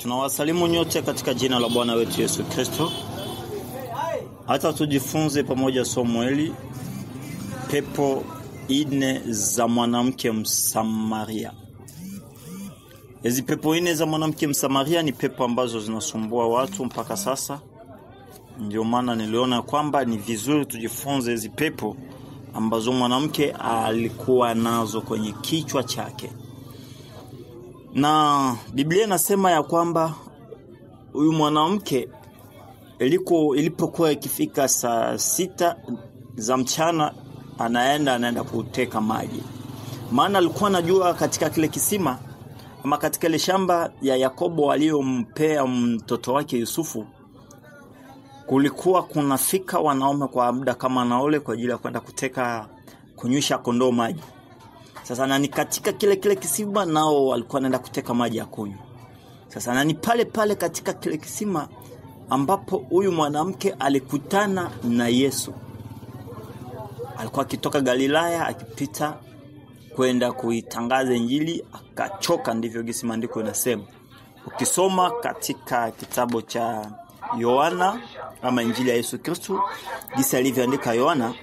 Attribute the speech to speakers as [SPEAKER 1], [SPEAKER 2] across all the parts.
[SPEAKER 1] Tunawasalimu nyote katika jina la Bwana wetu Yesu Kristo. Hata tujifunze pamoja somo hili, pepo 4 za mwanamke Msamaria. Hizi pepo 4 za mwanamke Msamaria ni pepo ambazo zinasumbua watu mpaka sasa. Ndio maana niliona kwamba ni vizuri tujifunze hizi pepo ambazo mwanamke alikuwa nazo kwenye kichwa chake. Na Biblia inasema ya kwamba huyu mwanamke ilipokuwa ikifika saa 6 za mchana anaenda kuteka maji. Maana alikuwa anajua katika kile kisima ama katika ile shamba ya Yakobo aliyompea mtoto wake Yusufu, kulikuwa kunafika wanaume kwa muda kama na ule kwa ajili ya kwenda kunywisha kondoo maji. Sasa na ni katika kile kisima nao walikuwa wanaenda kuteka maji ya kunywa. Sasa na ni pale katika kile kisima ambapo huyu mwanamke alikutana na Yesu. Alikuwa akitoka Galilaya akipita kwenda kuitangaza Injili, akachoka, ndivyo gisi maandiko inasema. Ukisoma katika kitabu cha Yohana ama Injili ya Yesu Kristo, gisi alivyoandika Yohana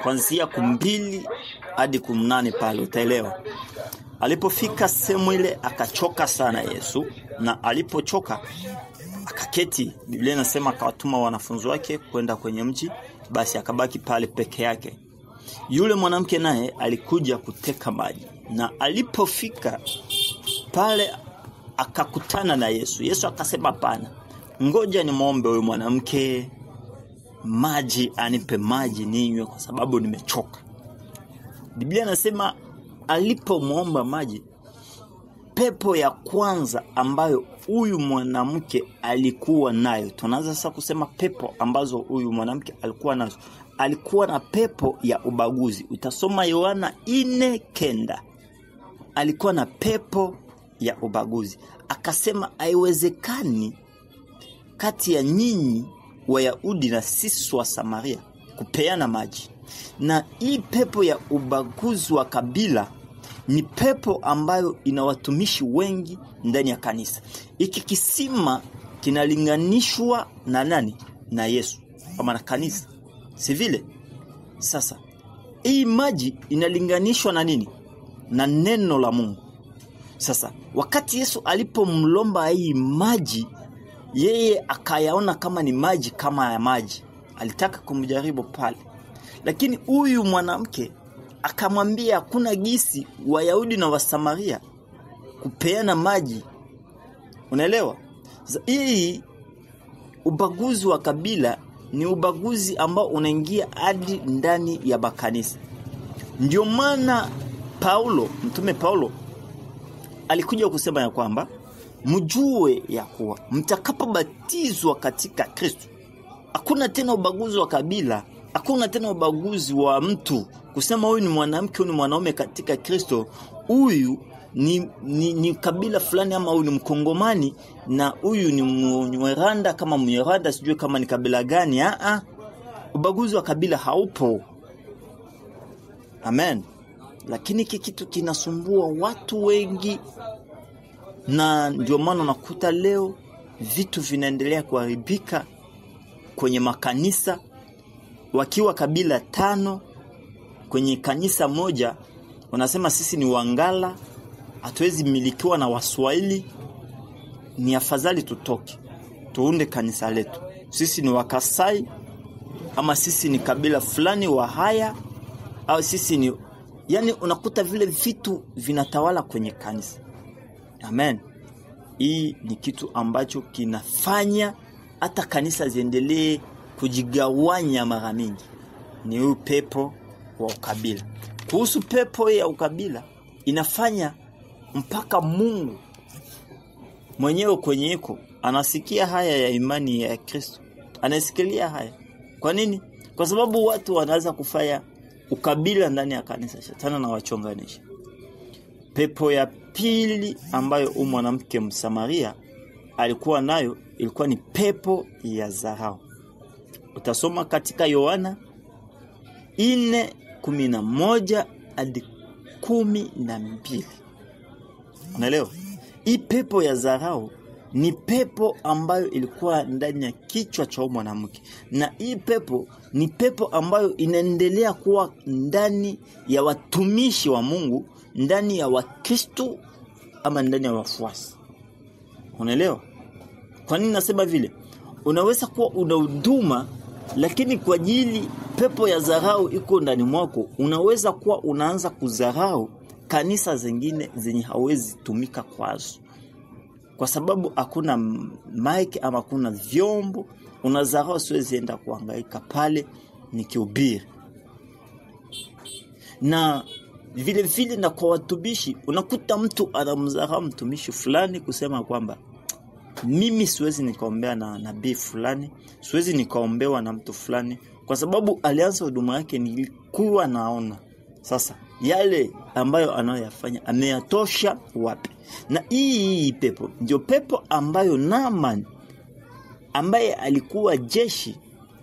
[SPEAKER 1] kuanzia 2 hadi 8 pale utaelewa. Alipofika sehemu ile akachoka sana Yesu, na alipochoka akaketi. Biblia inasema akawatuma wanafunzi wake kwenda kwenye mji, basi akabaki pale peke yake. Yule mwanamke naye alikuja kuteka maji, na alipofika pale akakutana na Yesu. Yesu akasema, "Hapana, ngoja nimuombe huyu mwanamke maji, anipe maji ninywe kwa sababu nimechoka." Biblia inasema alipomuomba maji, pepo ya kwanza ambayo huyu mwanamke alikuwa nayo, tunaanza sasa kusema pepo ambazo huyu mwanamke alikuwa nazo. Alikuwa na pepo ya ubaguzi. Utasoma Yohana 4:9. Alikuwa na pepo ya ubaguzi. Akasema haiwezekani kati ya nyinyi Wayahudi na sisi wa Samaria kupeana maji. Na hii pepo ya ubaguzi wa kabila ni pepo ambayo ina watumishi wengi ndani ya kanisa. Hiki kisima kinalinganishwa na nani? Na Yesu, kama na kanisa. Si vile? Sasa hii maji inalinganishwa na nini? Na neno la Mungu. Sasa wakati Yesu alipomlomba hii maji, yeye akayaona kama ni maji kama ya maji. Alitaka kumjaribu pale. Lakini huyu mwanamke akamwambia hakuna gisi Wayahudi na Wasamaria kupeana maji. Unaelewa? Sasa hii ubaguzi wa kabila ni ubaguzi ambao unaingia hadi ndani ya makanisa. Ndio maana Mtume Paulo alikuja kusema ya kwamba mjue ya kuwa mtakapobatizwa katika Kristo, hakuna tena ubaguzi wa kabila, hakuna tena ubaguzi wa mtu kusema huyu ni mwanamke, huyu ni mwanaume katika Kristo, huyu ni kabila fulani, ama huyu ni Mkongomani na huyu ni Mnyarwanda kama Mnyarwanda, sijui kama ni kabila gani. Ubaguzi wa kabila haupo. Amen. Lakini hiki kitu kinasumbua watu wengi, na ndio maana unakuta leo vitu vinaendelea kuharibika kwenye makanisa. Wakiwa kabila 5 kwenye kanisa moja, wanasema sisi ni Wangala, hatuwezi milikiwa na Waswahili, ni afadhali tutoke tuunde kanisa letu. Sisi ni Wakasai, ama sisi ni kabila fulani wa haya, au sisi ni, yani unakuta vile vitu vinatawala kwenye kanisa. Amen. Hii ni kitu ambacho kinafanya hata kanisa ziendelee kujigawanya mara mingi. Ni upepo wa ukabila. Kuhusu pepo ya ukabila, inafanya mpaka Mungu mwenyewe kwenye iko anasikia haya ya imani ya Kristo. Anasikilia haya. Kwa nini? Kwa sababu watu wanaanza kufanya ukabila ndani ya kanisa, shetani na wachonganisha. Pepo ya pili ambayo mwanamke Msamaria alikuwa nayo ilikuwa ni pepo ya dharau. Utasoma katika Yohana 4:11 hadi 12. Unaelewa? Hii pepo ya dharau ni pepo ambayo ilikuwa ndani ya kichwa cha mwanamke, na hii pepo ni pepo ambayo inaendelea kuwa ndani ya watumishi wa Mungu, ndani ya Wakristo ama ndani ya wafuasi. Unaelewa? Kwa nini nasema vile? Unaweza kuwa una huduma, lakini kwa ajili pepo ya dharau iko ndani mwako, unaweza kuwa unaanza kudharau kanisa zingine zenye hawezi tumika kwazo. Kwa sababu hakuna mic ama hakuna vyombo, unadharau siwezi enda kuhangaika pale nikihubiri. Na vile vile na kwa watumishi, unakuta mtu anamdharau mtumishi fulani kusema kwamba mimi siwezi nikaombea na nabii fulani, siwezi nikaombewa na mtu fulani, kwa sababu alianza huduma yake nilikuwa naona sasa yale ambayo anayoyafanya ameyatosha wapi. Na hii pepo ndio pepo ambayo Naaman, ambaye alikuwa jeshi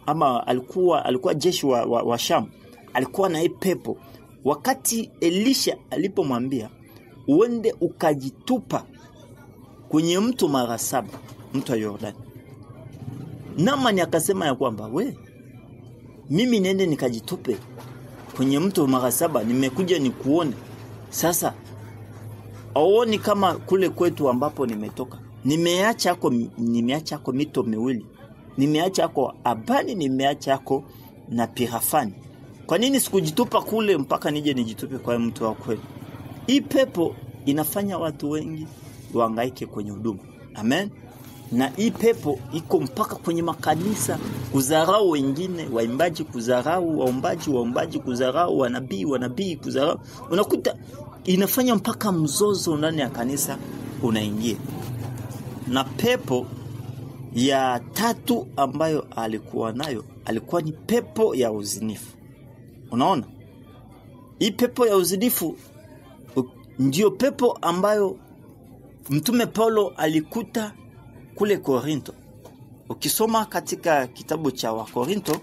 [SPEAKER 1] ama alikuwa jeshi wa Sham, alikuwa na hii pepo. Wakati Elisha alipomwambia uende ukajitupa kwenye mto mara 7, mto wa Yordani, Naaman akasema ya kwamba mimi nende nikajitupe kwenye mto mara 7, nimekuja nikuone. Sasa aoni kama kule kwetu ambapo nimetoka, nimeacha hako mito miwili, nimeacha hako Abani, nimeacha hako na Pirafani. Kwa nini sikujitupa kule mpaka nije nijitupe kwa mtu wa kweli? Hii pepo inafanya watu wengi wahangaike kwenye huduma. Amen. Na hii pepo iko mpaka kwenye makanisa, kudharau wengine, waimbaji kudharau waombaji kudharau wanabii kudharau. Unakuta inafanya mpaka mzozo ndani ya kanisa unaingia. Na pepo ya 3 ambayo alikuwa nayo, alikuwa ni pepo ya uzinifu. Unaona? Hii pepo ya uzinifu ndio pepo ambayo Mtume Paulo alikuta kule Korinto. Ukisoma katika kitabu cha Wakorinto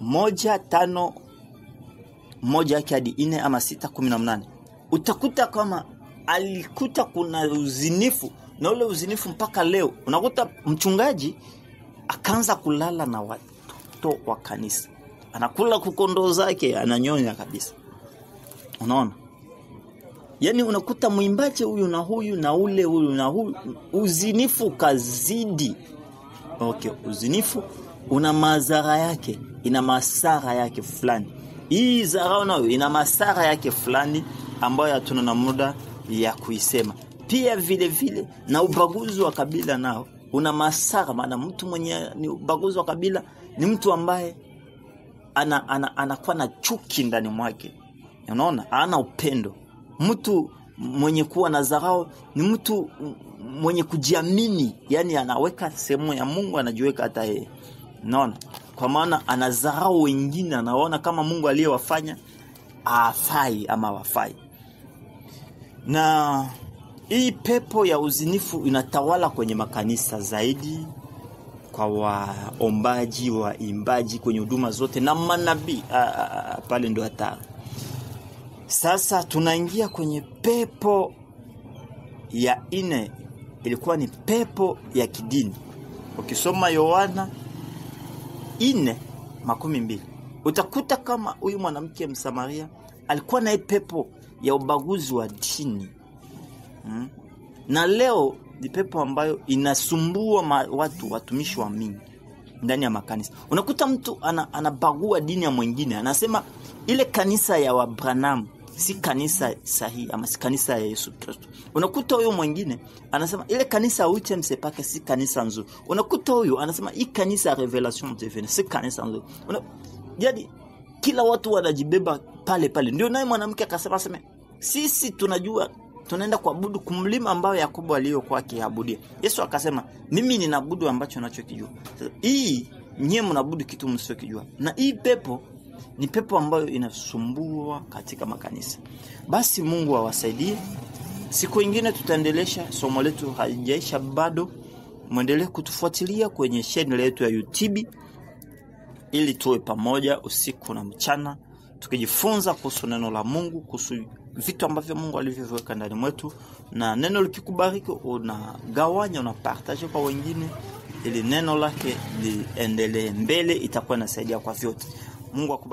[SPEAKER 1] 1:5 hadi 4 ama 6:18, utakuta kama alikuta kuna uzinifu, na ule uzinifu mpaka leo unakuta mchungaji akaanza kulala na watoto wa kanisa, anakula kukondoo zake, ananyonya kabisa. Unaona? Yani unakuta mwimbaji huyu na huyu na ule huyu na huyu, uzinifu kazidi. Okay, uzinifu una madhara yake, ina masara yake fulani. Hii dharau nayo ina masara yake fulani ambayo hatuna na muda ya kuisema. Pia vile vile na ubaguzi wa kabila nao una masara, maana mtu mwenye ni ubaguzi wa kabila ni mtu ambaye anakuwa na chuki ndani mwake. Unaona? Hana upendo. Mtu mwenye kuwa na dharau ni mtu mwenye kujiamini, yani anaweka sehemu ya Mungu, anajiweka hata yeye. Unaona? Kwa maana anadharau wengine, anaona kama Mungu aliyewafanya afai ama wafai. Na hii pepo ya uzinifu inatawala kwenye makanisa zaidi, kwa waombaji, waimbaji, kwenye huduma zote na manabii. Pale ndio hatari. Sasa tunaingia kwenye pepo ya 4, ilikuwa ni pepo ya kidini. Ukisoma Yohana 4:12, utakuta kama huyu mwanamke Msamaria alikuwa na pepo ya ubaguzi wa dini. Na leo ni pepo ambayo inasumbua watumishi wa Mungu ndani ya makanisa. Unakuta mtu anabagua dini ya mwingine, anasema ile kanisa ya Wabranham si kanisa sahihi ama si kanisa ya Yesu Kristo. Unakuta huyo mwingine anasema ile kanisa UTM Sepake si kanisa nzuri. Unakuta huyo anasema hii kanisa ya Revelation TV si kanisa nzuri. Yaani kila watu wanajibeba pale. Ndio naye mwanamke akasema sisi tunajua tunaenda kuabudu kumlima ambao Yakobo aliyokuwa akiabudia. Yesu akasema mimi ninaabudu ambacho ninachokijua. Hii nyinyi mnaabudu kitu msichokijua. Na hii pepo ni pepo ambayo inasumbua katika makanisa. Basi Mungu awasaidie. Siku nyingine tutaendelesha somo letu, haijaisha bado. Muendelee kutufuatilia kwenye channel yetu ya YouTube ili tuwe pamoja usiku na mchana. tukijifunza kuhusu neno la Mungu, kuhusu vitu ambavyo Mungu alivyoweka ndani mwetu, na neno likikubariki unagawanya, unapartage kwa wengine ili neno lake liendelee mbele, itakuwa inasaidia kwa vyote. Mungu akubariki.